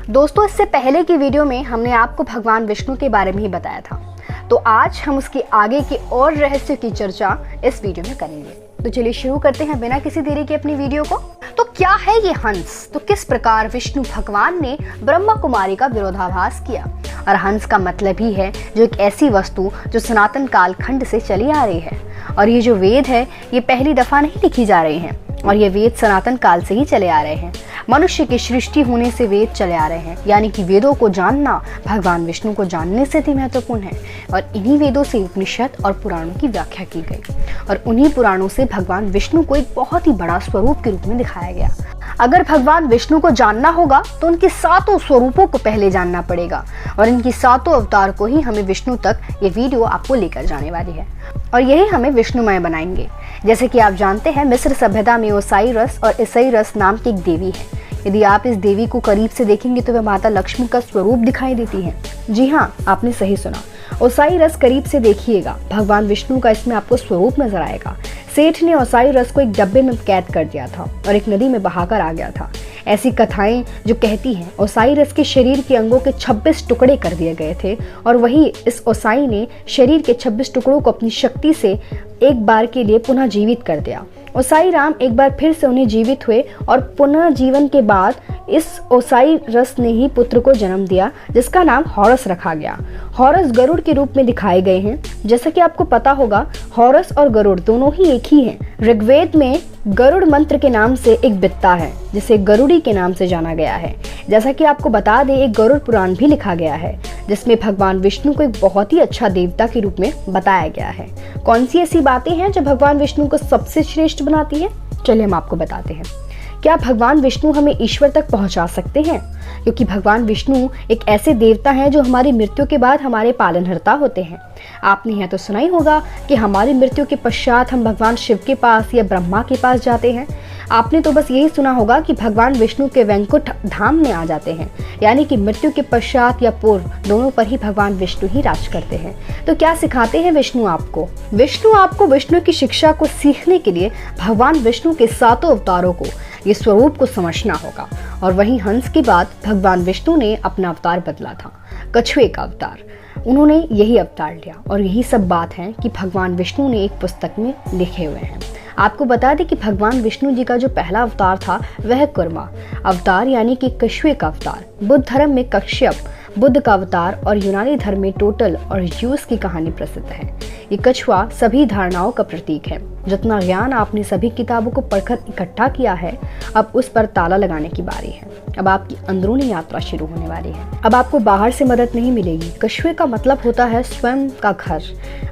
दोस्तों, इससे पहले की वीडियो में हमने आपको भगवान विष्णु के बारे में ही बताया था, तो आज हम उसके आगे के और रहस्य की चर्चा इस वीडियो में करेंगे। तो चलिए शुरू करते हैं बिना किसी देरी के अपनी वीडियो को। तो क्या है ये हंस? तो किस प्रकार विष्णु भगवान ने ब्रह्मा कुमारी का विरोधाभास किया? और हंस का मतलब ही है जो एक ऐसी वस्तु जो सनातन कालखंड से चली आ रही है। और ये जो वेद है ये पहली दफा नहीं लिखी जा रही हैं, और ये वेद सनातन काल से ही चले आ रहे हैं। मनुष्य की सृष्टि होने से वेद चले आ रहे हैं, यानी कि वेदों को जानना भगवान विष्णु को जानने से भी महत्वपूर्ण है। और इन्हीं वेदों से उपनिषद और पुराणों की व्याख्या की गई, और उन्हीं पुराणों से भगवान विष्णु को एक बहुत ही बड़ा स्वरूप के रूप में दिखाया गया। अगर भगवान विष्णु को जानना होगा तो उनके सातों स्वरूपों को पहले जानना पड़ेगा, और इनकी सातों अवतार को ही हमें विष्णु तक ये वीडियो आपको लेकर जाने वाली है, और यही हमें विष्णुमय बनाएंगे। जैसे कि आप जानते हैं, मिस्र सभ्यता में ओसाइरस और इसाइरस नाम की एक देवी है। यदि आप इस देवी को करीब से देखेंगे तो वह माता लक्ष्मी का स्वरूप दिखाई देती है। जी हाँ, आपने सही सुना, ओसाइरस करीब से देखिएगा, भगवान विष्णु का इसमें आपको स्वरूप नजर आएगा। सेठ ने ओसाइरस को एक डब्बे में कैद कर दिया था और एक नदी में बहाकर आ गया था। ऐसी कथाएं जो कहती हैं ओसाइरस के शरीर के अंगों के 26 टुकड़े कर दिए गए थे, और वही इस ओसाई ने शरीर के 26 टुकड़ों को अपनी शक्ति से एक बार के लिए पुनः जीवित कर दिया। ओसाई राम एक बार फिर से उन्हें जीवित हुए, और पुनः जीवन के बाद इस ओसाई रस ने ही पुत्र को जन्म दिया, जिसका नाम हॉरस रखा गया। हॉरस गरुड़ के रूप में दिखाए गए हैं। जैसा कि आपको पता होगा, हॉरस और गरुड़ दोनों ही एक ही हैं। ऋग्वेद में गरुड़ मंत्र के नाम से एक बित्ता है जिसे गरुड़ी के नाम से जाना गया है। जैसा कि आपको बता दें, एक गरुड़ पुराण भी लिखा गया है जिसमें भगवान विष्णु को एक बहुत ही अच्छा देवता के रूप में बताया गया है। कौन सी ऐसी बातें हैं जो भगवान विष्णु को सबसे श्रेष्ठ बनाती है? चलिए हम आपको बताते हैं। क्या भगवान विष्णु हमें ईश्वर तक पहुंचा सकते हैं? क्योंकि भगवान विष्णु एक ऐसे देवता हैं जो हमारी मृत्यु के बाद हमारे पालनहर्ता होते हैं। आपने यह तो सुना ही होगा कि हमारी मृत्यु के पश्चात हम भगवान शिव के पास या ब्रह्मा के पास जाते हैं। आपने तो बस यही सुना होगा कि भगवान विष्णु के वैकुंठ धाम में आ जाते हैं, यानी कि मृत्यु के पश्चात या पूर्व दोनों पर ही भगवान विष्णु ही राज करते हैं। तो क्या सिखाते हैं विष्णु आपको? विष्णु की शिक्षा को सीखने के लिए भगवान विष्णु के सातों अवतारों को, ये स्वरूप को समझना होगा। और वहीं हंस की बात, भगवान विष्णु ने अपना अवतार बदला था, कछुए का अवतार। उन्होंने यही अवतार लिया, और यही सब बात है कि भगवान विष्णु ने एक पुस्तक में लिखे हुए हैं। आपको बता दें कि भगवान विष्णु जी का जो पहला अवतार था वह कुर्मा अवतार, यानी कि कछुए का अवतार। बुद्ध धर्म में कश्यप बुद्ध का अवतार, और यूनानी धर्म में टोटल और यूस की कहानी प्रसिद्ध है। ये कछुआ सभी धारणाओं का प्रतीक है। जितना ज्ञान आपने सभी किताबों को पढ़कर इकट्ठा किया है, अब उस पर ताला लगाने की बारी है। अब आपकी अंदरूनी यात्रा शुरू होने वाली है। अब आपको बाहर से मदद नहीं मिलेगी। कछुए का मतलब होता है स्वयं का घर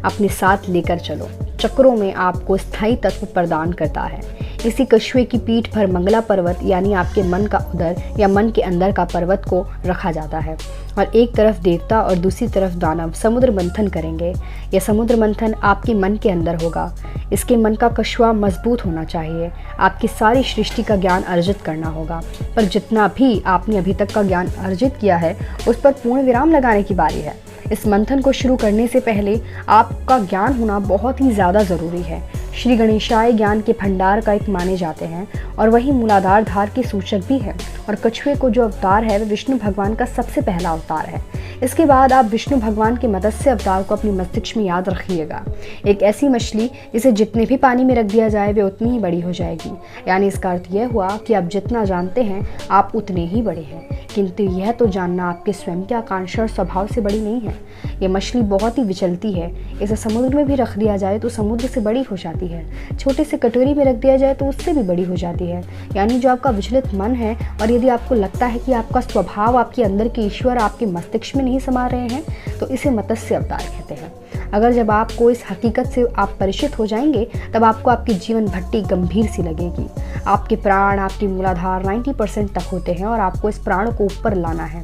अपने साथ लेकर चलो। चक्रों में आपको स्थायी तत्व प्रदान करता है। इसी कछुए की पीठ पर मंगला पर्वत, यानी आपके मन का उदर या मन के अंदर का पर्वत को रखा जाता है, और एक तरफ देवता और दूसरी तरफ दानव समुद्र मंथन करेंगे। यह समुद्र मंथन आपके मन के अंदर होगा। इसके मन का कछुआ मजबूत होना चाहिए। आपकी सारी सृष्टि का ज्ञान अर्जित करना होगा, पर जितना भी आपने अभी तक का ज्ञान अर्जित किया है उस पर पूर्ण विराम लगाने की बारी है। इस मंथन को शुरू करने से पहले आपका ज्ञान होना बहुत ही ज़्यादा ज़रूरी है। श्री गणेशाय ज्ञान के भंडार का एक माने जाते हैं, और वही मूलाधार धार के सूचक भी है। और कछुए को जो अवतार है वह विष्णु भगवान का सबसे पहला अवतार है। इसके बाद आप विष्णु भगवान के मत्स्य अवतार को अपने मस्तिष्क में याद रखिएगा। एक ऐसी मछली जिसे जितने भी पानी में रख दिया जाए वे उतनी ही बड़ी हो जाएगी। यानी इसका अर्थ यह हुआ कि आप जितना जानते हैं आप उतने ही बड़े हैं, किंतु यह तो जानना आपके स्वयं के आकांक्षा और स्वभाव से बड़ी नहीं है। ये मछली बहुत ही विचलती है। इसे समुद्र में भी रख दिया जाए तो समुद्र से बड़ी हो जाती है, छोटे से कटोरी में रख दिया जाए तो उससे भी बड़ी हो जाती है। यानी जो आपका विचलित मन है, और यदि आपको लगता है कि आपका स्वभाव आपके अंदर के ईश्वर आपके मस्तिष्क में नहीं समा रहे हैं, तो इसे मत्स्य अवतार कहते हैं। अगर जब आपको इस हकीकत से आप परिचित हो जाएंगे, तब आपको आपकी जीवन भट्टी गंभीर सी लगेगी। आपके प्राण आपकी मूलाधार 90% तक होते हैं, और आपको इस प्राण को ऊपर लाना है।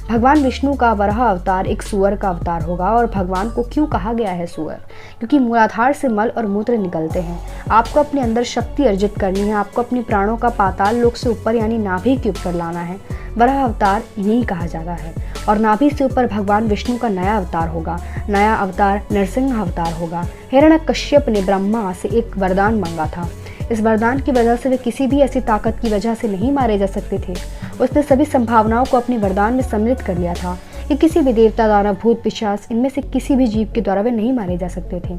भगवान विष्णु का वराह अवतार एक सूअर का अवतार होगा। और भगवान को क्यों कहा गया है सूअर? क्योंकि मूलाधार से मल और मूत्र निकलते हैं। आपको अपने अंदर शक्ति अर्जित करनी है। आपको अपने प्राणों का पाताल लोक से ऊपर, यानी नाभि के ऊपर लाना है। वराह अवतार इन्हीं कहा जाता है। और नाभि से ऊपर भगवान विष्णु का नया अवतार होगा। नया अवतार नरसिंह अवतार होगा। हिरण्यकश्यप ने ब्रह्मा से एक वरदान मांगा था। इस वरदान की वजह से वे किसी भी ऐसी ताकत की वजह से नहीं मारे जा सकते थे। उसने सभी संभावनाओं को अपने वरदान में सम्मिलित कर लिया था कि किसी भी देवता, दानव, भूत, पिशाच, इनमें से किसी भी जीव के द्वारा वे नहीं मारे जा सकते थे।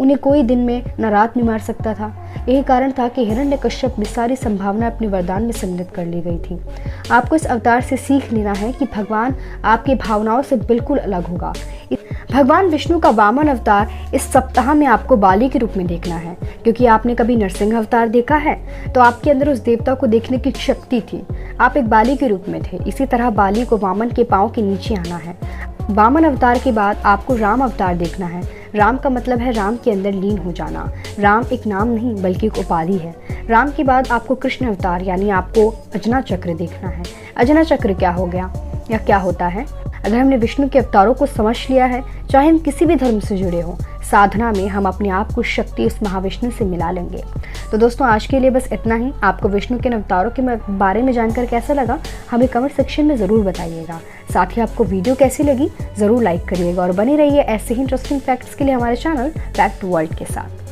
उन्हें कोई दिन में न रात में मार सकता था। यही कारण था कि हिरण्यकश्यप में सारी संभावना अपने वरदान में सम्मिलित कर ली गई थी। आपको इस अवतार से सीख लेना है कि भगवान आपकी भावनाओं से बिल्कुल अलग होगा। भगवान विष्णु का वामन अवतार इस सप्ताह में आपको बाली के रूप में देखना है, क्योंकि आपने कभी नरसिंह अवतार देखा है तो आपके अंदर उस देवता को देखने की शक्ति थी। आप एक बाली के रूप में थे। इसी तरह बाली को वामन के पांव के नीचे आना है। वामन अवतार के बाद आपको राम अवतार देखना है। राम का मतलब है राम के अंदर लीन हो जाना। राम एक नाम नहीं बल्कि एक उपाधि है। राम के बाद आपको कृष्ण अवतार यानी आपको अजना चक्र देखना है। अजना चक्र क्या हो गया या क्या होता है? अगर हमने विष्णु के अवतारों को समझ लिया है, चाहे हम किसी भी धर्म से जुड़े हों, साधना में हम अपने आप को शक्ति उस महाविष्णु से मिला लेंगे। तो दोस्तों आज के लिए बस इतना ही। आपको विष्णु के अवतारों के बारे में जानकर कैसा लगा हमें कमेंट सेक्शन में ज़रूर बताइएगा। साथ ही आपको वीडियो कैसी लगी ज़रूर लाइक करिएगा और बने रहिए ऐसे ही इंटरेस्टिंग फैक्ट्स के लिए हमारे चैनल फैक्ट वर्ल्ड के साथ।